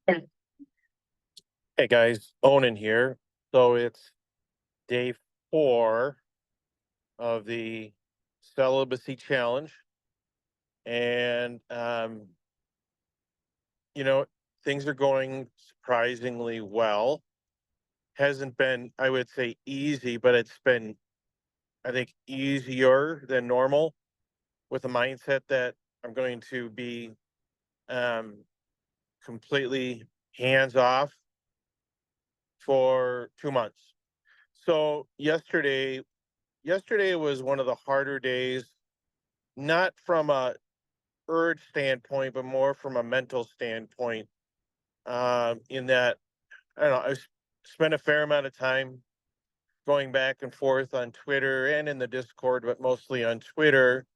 Hey guys, Onan here. So it's day 4 of the Celibacy Challenge. And, you know, things are going surprisingly well. Hasn't been, I would say, easy, but it's been, I think, easier than normal with the mindset that I'm going to be um, completely hands off for 2 months. So yesterday was one of the harder days, not from a urge standpoint, but more from a mental standpoint. In that, I don't know, spent a fair amount of time going back and forth on Twitter and in the Discord, but mostly on Twitter,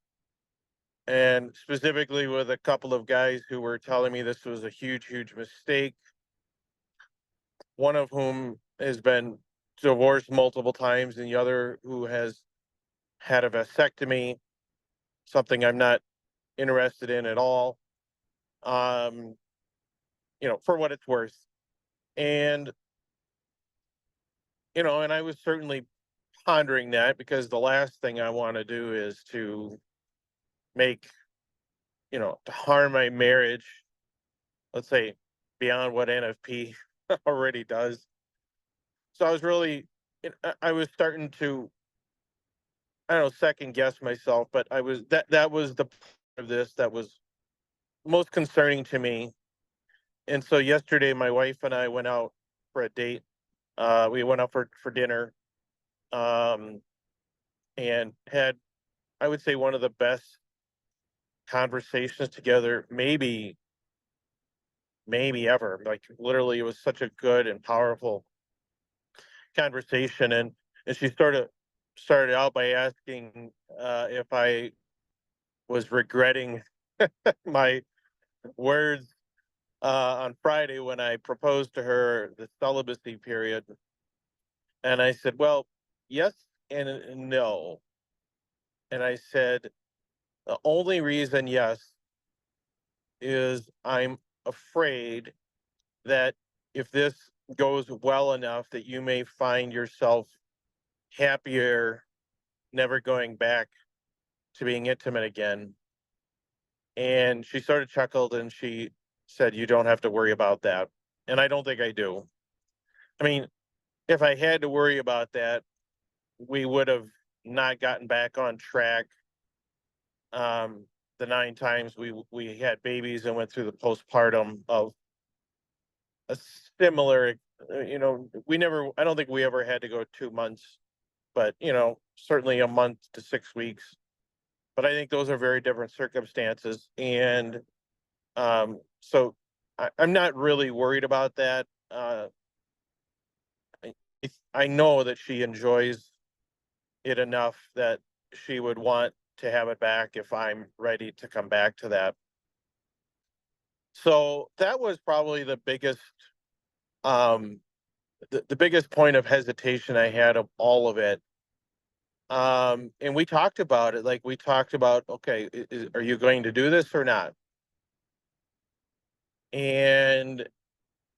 and specifically with a couple of guys who were telling me this was a huge, huge mistake. One of whom has been divorced multiple times, and the other who has had a vasectomy, something I'm not interested in at all. Um, for what it's worth. And, and I was certainly pondering that because the last thing I want to do is to make, to harm my marriage, let's say beyond what NFP already does. So I was really, I was starting to, I don't know, second guess myself, but that was the part of this that was most concerning to me. And so yesterday, my wife and I went out for a date. We went out for dinner, um, and had, I would say, one of the best conversations together, maybe ever. Like literally, it was such a good and powerful conversation. And she started out by asking if I was regretting my words on Friday when I proposed to her the celibacy period. And I said, well, yes and no. And I said, the only reason yes is I'm afraid that if this goes well enough that you may find yourself happier never going back to being intimate again. And she sort of chuckled and she said, you don't have to worry about that. And I don't think I do. I mean, if I had to worry about that, we would have not gotten back on track. The 9 times we had babies and went through the postpartum of a similar, I don't think we ever had to go 2 months, but, certainly a month to 6 weeks. But I think those are very different circumstances. And so I'm not really worried about that. I, I know that she enjoys it enough that she would want to have it back if I'm ready to come back to that. So that was probably um, the biggest point of hesitation I had of all of it. And we talked about it. Like we talked about, okay, are you going to do this or not? And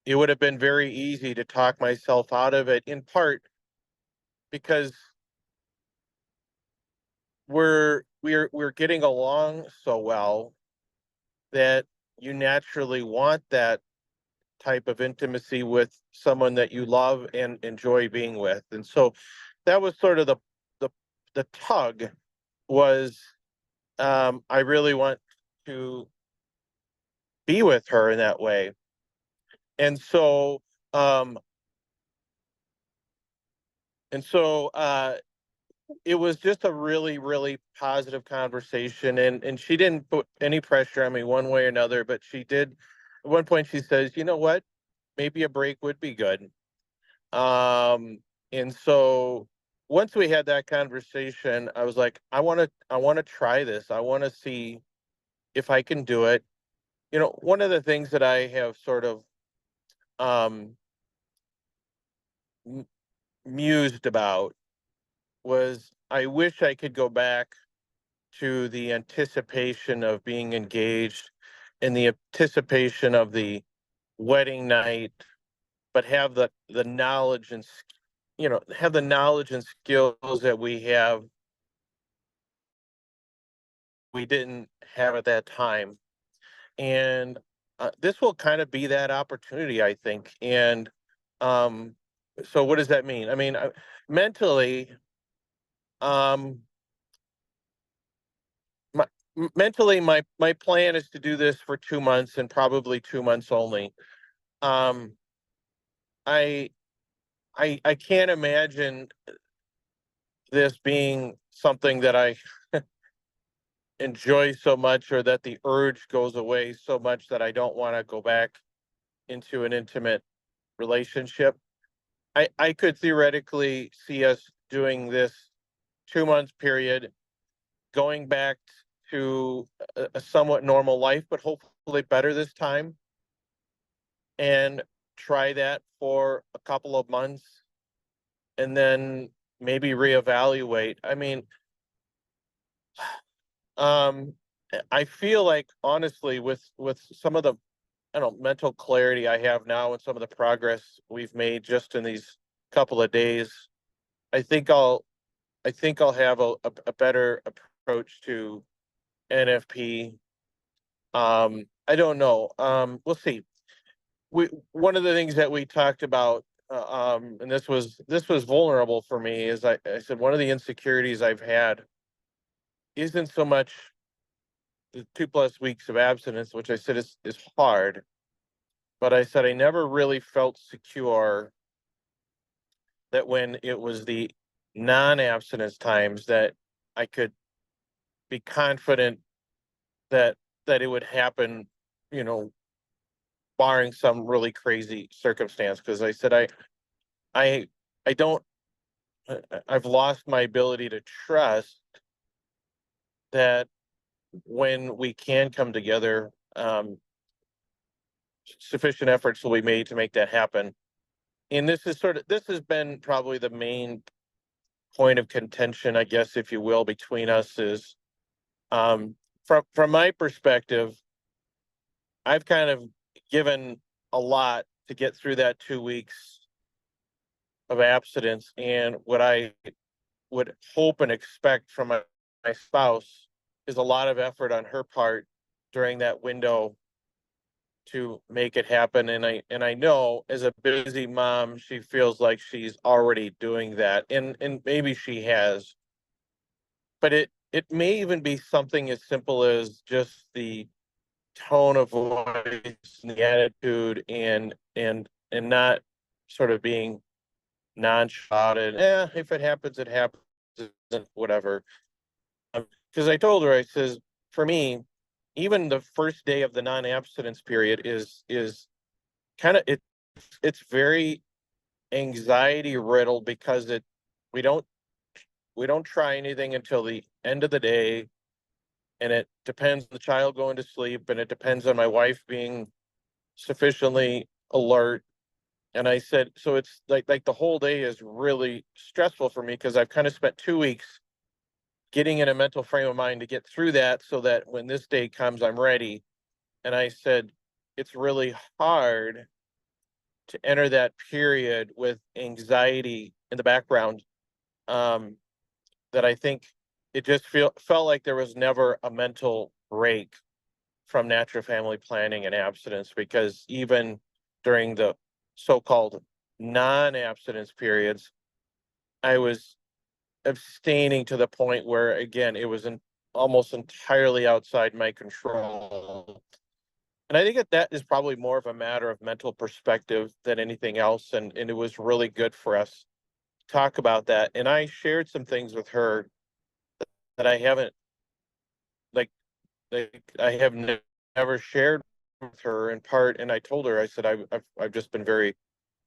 it would have been very easy to talk myself out of it, in part because we're getting along so well that you naturally want that type of intimacy with someone that you love and enjoy being with. And so that was sort of the the tug was, I really want to be with her in that way. And so um and so it was just a really, really positive conversation, and she didn't put any pressure on me one way or another, but she did at one point she says, you know what, maybe a break would be good. um and so once we had that conversation, I was like, I want to try this. I want to see if I can do it. One of the things that I have sort of um m- mused about was, I wish I could go back to the anticipation of being engaged and the anticipation of the wedding night, but have the knowledge and have the knowledge and skills that we didn't have at that time. And this will kind of be that opportunity, I think. And um, so, what does that mean? I mean, mentally, um, my, mentally, my plan is to do this for 2 months and probably 2 months only. Um, I I can't imagine this being something that I enjoy so much, or that the urge goes away so much that I don't want to go back into an intimate relationship. I could theoretically see us doing this 2 months period, going back to a somewhat normal life, but hopefully better this time, and try that for a couple of months, and then maybe reevaluate. I mean, um, I feel like, honestly, with some of the, I don't know, mental clarity I have now and some of the progress we've made just in these couple of days, I think I'll I think I'll have a better approach to NFP. I don't know. We'll see. One of the things that we talked about, and this was vulnerable for me, is I said one of the insecurities I've had isn't so much the 2+ weeks of abstinence, which I said is hard, but I said I never really felt secure that when it was the non-abstinence times that I could be confident that it would happen, you know, barring some really crazy circumstance. Because I said I I don't I've lost my ability to trust that when we can come together, sufficient efforts will be made to make that happen. And this has been probably the main point of contention, I guess, if you will, between us, is um, from my perspective, I've kind of given a lot to get through that 2 weeks of abstinence, and what I would hope and expect from my spouse is a lot of effort on her part during that window to make it happen. And I know, as a busy mom, she feels like she's already doing that, and maybe she has, but it may even be something as simple as just the tone of voice and the attitude, and not sort of being nonchalant. If it happens, it happens, whatever. Because I told her, I says, for me, even the first day of the non-abstinence period is kind of it's very anxiety riddled, because we don't we don't try anything until the end of the day, and it depends on the child going to sleep, and it depends on my wife being sufficiently alert. And I said, so it's like the whole day is really stressful for me, because I've kind of spent 2 weeks getting in a mental frame of mind to get through that, so that when this day comes, I'm ready. And I said, it's really hard to enter that period with anxiety in the background. Um, that I think it just felt like there was never a mental break from natural family planning and abstinence, because even during the so-called non-abstinence periods, I was abstaining to the point where, again, it was almost entirely outside my control. And I think that is probably more of a matter of mental perspective than anything else. And it was really good for us to talk about that. And I shared some things with her that I haven't, like, I have never shared with her, in part. And I told her, I said, I've just been very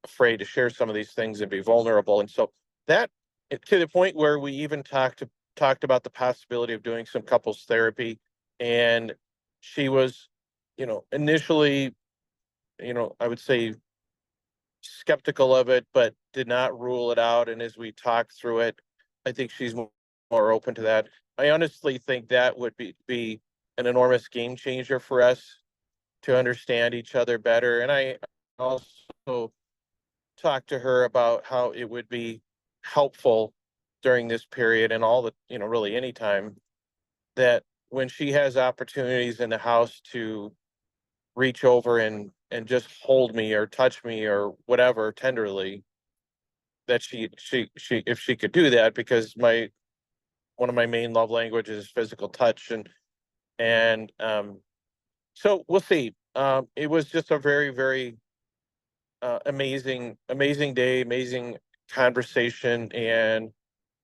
afraid to share some of these things and be vulnerable. And so that, to the point where we even talked about the possibility of doing some couples therapy. And she was, initially, I would say, skeptical of it, but did not rule it out. And as we talked through it, I think she's more open to that. I honestly think that would be an enormous game changer for us. to understand each other better. And I also talked to her about how it would be helpful during this period and all the, really any time, that when she has opportunities in the house to reach over and just hold me or touch me or whatever tenderly, that she if she could do that, because my one of my main love languages is physical touch. And so we'll see. It was just a very, very amazing day, amazing conversation. And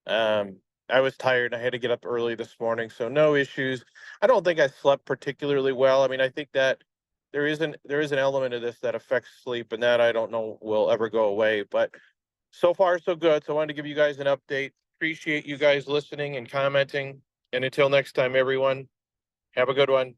I was tired and I had to get up early this morning, so no issues. I don't think I slept particularly well. I mean, I think that there is an element of this that affects sleep, and that I don't know will ever go away. But so far so good. So I wanted to give you guys an update. Appreciate you guys listening and commenting. And until next time, everyone, have a good one.